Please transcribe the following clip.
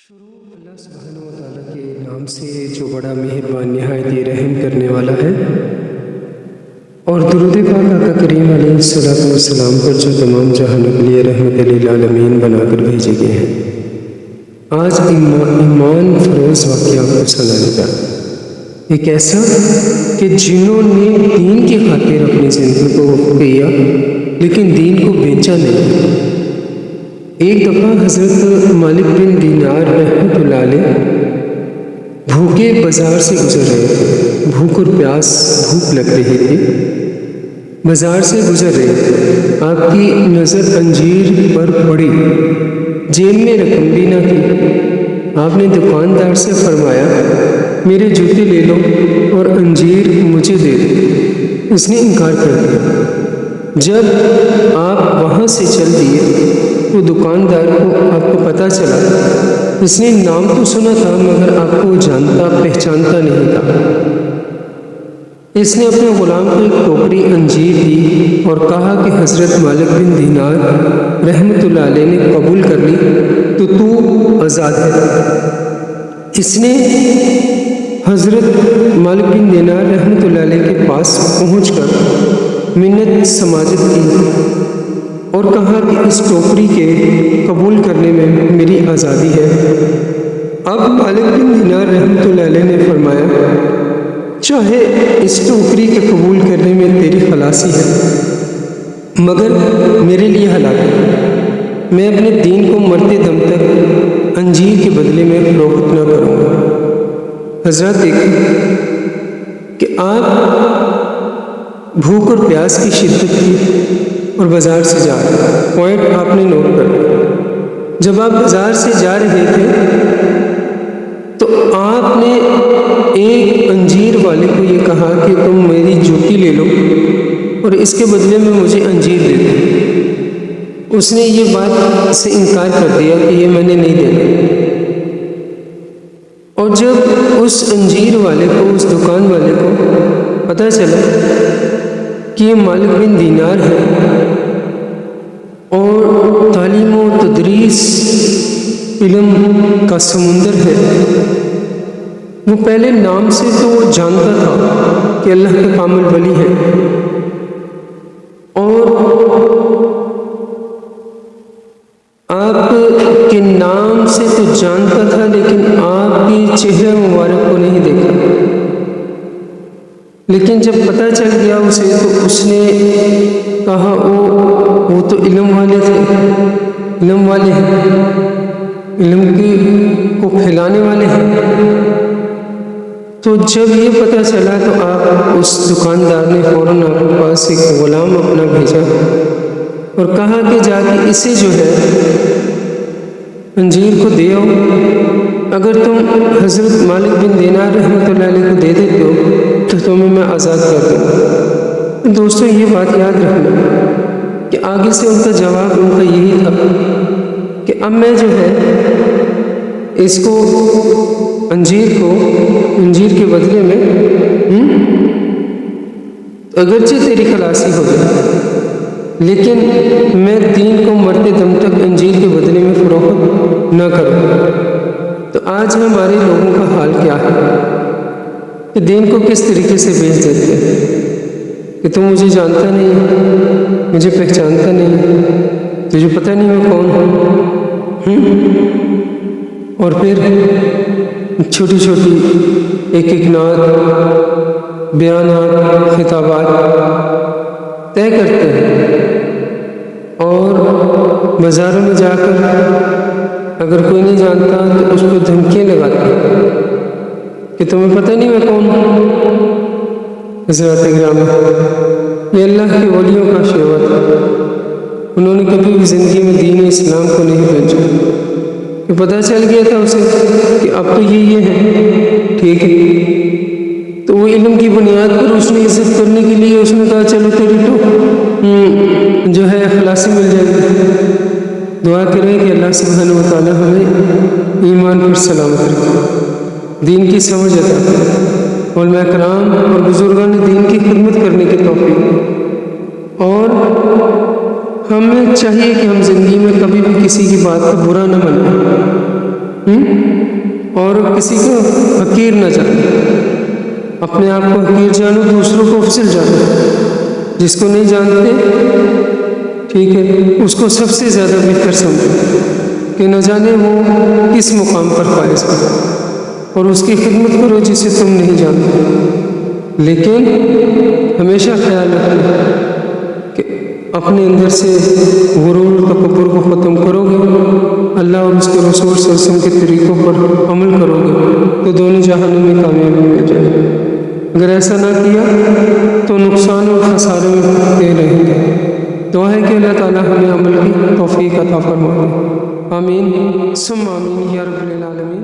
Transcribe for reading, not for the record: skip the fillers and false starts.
شروع اللہ سبحانہ و تعالیٰ کے نام سے جو بڑا مہربان نہایت رحم کرنے والا ہے، اور درود پاک آقا کریم علیہ الصلوۃ والسلام پر جو تمام جہانوں کے لیے رحمت للعالمین بنا کر بھیجے گئے ہیں۔ آج ایمان فروز واقعہ کو سنانے کا ایک ایسا کہ جنہوں نے دین کی خاطر اپنی زندگی کو وقف کیا لیکن دین کو بیچا نہیں۔ ایک دفعہ حضرت مالک بن دینار رحمۃ اللہ علیہ بھوکے بازار سے گزر رہے تھے۔ بھوک اور پیاس، بھوک لگ رہی تھی، بازار سے گزر رہے تھے۔ آپ کی نظر انجیر پر پڑی، جیب میں رقم بھی نہ تھی۔ آپ نے دکاندار سے فرمایا، میرے جوتے لے لو اور انجیر مجھے دے دو۔ اس نے انکار کر دیا۔ جب آپ وہاں سے چل دیے تو دکاندار کو آپ کو پتہ چلا، اس نے نام تو سنا تھا مگر آپ کو جانتا پہچانتا نہیں تھا۔ اس نے اپنے غلام کو ایک ٹوکری انجیر دی اور کہا کہ حضرت مالک بن دینار رحمۃ اللہ علیہ نے قبول کر لی تو آزاد ہے۔ اس نے حضرت مالک بن دینار رحمۃ اللہ علیہ کے پاس پہنچ کر منت سماجت کی اور کہا کہ اس ٹوکری کے قبول کرنے میں میری آزادی ہے۔ اب مالک بن دینار رحمۃ اللہ علیہ نے فرمایا، چاہے اس ٹوکری کے قبول کرنے میں تیری خلاصی ہے مگر میرے لیے ہلاکت، میں اپنے دین کو مرتے دم تک انجیر کے بدلے میں فروخت نہ کروں گا۔ حضرات دیکھیں کہ آپ بھوک اور پیاس کی شدت کی اور بازار سے جا رہے ہیں۔ پوائنٹ آپ نے نوٹ کر لیا۔ جب آپ بازار سے جا رہے تھے تو آپ نے ایک انجیر والے کو یہ کہا کہ تم میری جوتی لے لو اور اس کے بدلے میں مجھے انجیر دے دو۔ اس نے یہ بات سے انکار کر دیا کہ یہ میں نے نہیں دینا۔ اور جب اس انجیر والے کو، اس دکان والے کو پتہ چلا کہ یہ مالک بن دینار ہے اور تعلیم و تدریس علم کا سمندر ہے، وہ پہلے نام سے تو جانتا تھا کہ اللہ کے کامل ولی ہے، اور آپ کے نام سے تو جانتا تھا لیکن آپ کی چہرہ مبارک کو نہیں دیکھا۔ لیکن جب پتہ چل گیا اسے تو اس نے کہا وہ تو علم والے تھے، علم والے ہیں، علم کو پھیلانے والے ہیں۔ تو جب یہ پتہ چلا تو آپ اس دکاندار نے فوراً آپ کے پاس ایک غلام اپنا بھیجا اور کہا کہ جا کے اسے جو ہے انجیر کو دے آؤ، اگر تم حضرت مالک بن دینار رحمۃ اللہ علیہ کو دے دیتے ہو تو تمہیں میں آزاد کر دوں گا۔ دوستو یہ بات یاد رکھنا کہ آگے سے ان کا جواب ان کا یہی تھا کہ اب میں جو ہے اس کو انجیر کے بدلے میں اگرچہ تیری خلاصی ہو جائے لیکن میں دین کو مرتے دم تک انجیر کے بدلے میں فروخت نہ کروں۔ تو آج ہمارے لوگوں کا حال کیا ہے کہ دین کو کس طریقے سے بیچ دیتے ہیں کہ تم مجھے جانتا نہیں، مجھے پہچانتا نہیں، تجھے پتہ نہیں میں کون ہوں، اور پھر چھوٹی چھوٹی ایک نعت، بیانات، خطابات طے کرتے ہیں اور بازاروں میں جا کر اگر کوئی نہیں جانتا تو اس کو دھمکیاں لگاتے ہیں کہ تمہیں پتہ نہیں میں کون ہوں۔ حضرات گرامی، یہ اللہ کے ولیوں کا شیوا تھا، انہوں نے کبھی بھی زندگی میں دین اسلام کو نہیں بھیجا، کہ پتہ چل گیا تھا اسے کہ اب تو یہ ہے ٹھیک ہے، تو وہ علم کی بنیاد پر اس نے عزت کرنے کے لیے اس نے کہا چلو تیری تو جو ہے خلاصی مل جائے گی۔ دعا کریں کہ اللہ سبحانہ و تعالیٰ ہمیں ایمان پر سلامت رکھے، دین کی سمجھ عطا کرے، علماء کرام اور بزرگان دین کی خدمت کرنے کے توفیق، اور ہمیں چاہیے کہ ہم زندگی میں کبھی بھی کسی کی بات کا برا نہ مانیں، اور کسی کو حقیر نہ جانے، اپنے آپ کو حقیر جانو، دوسروں کو افضل جانو، جس کو نہیں جانتے ٹھیک ہے اس کو سب سے زیادہ بہتر سمجھو کہ نہ جانے وہ کس مقام پر فائز ہو، اور اس کی خدمت کرو جسے تم نہیں جانتے، لیکن ہمیشہ خیال رکھنا کہ اپنے اندر سے غرور و تکبر کو ختم کرو گے، اللہ اور اس کے رسول صلی اللہ علیہ وسلم کے طریقوں پر عمل کرو گے تو دونوں جہانوں میں کامیابی مل جائے گی۔ اگر ایسا نہ کیا تو نقصان اور خسارے میں پھنستے رہیں گے۔ دعا ہے کہ اللہ تعالیٰ ہمیں عمل کی توفیق عطا فرمائے۔ آمین ثم آمین یا رب العالمین۔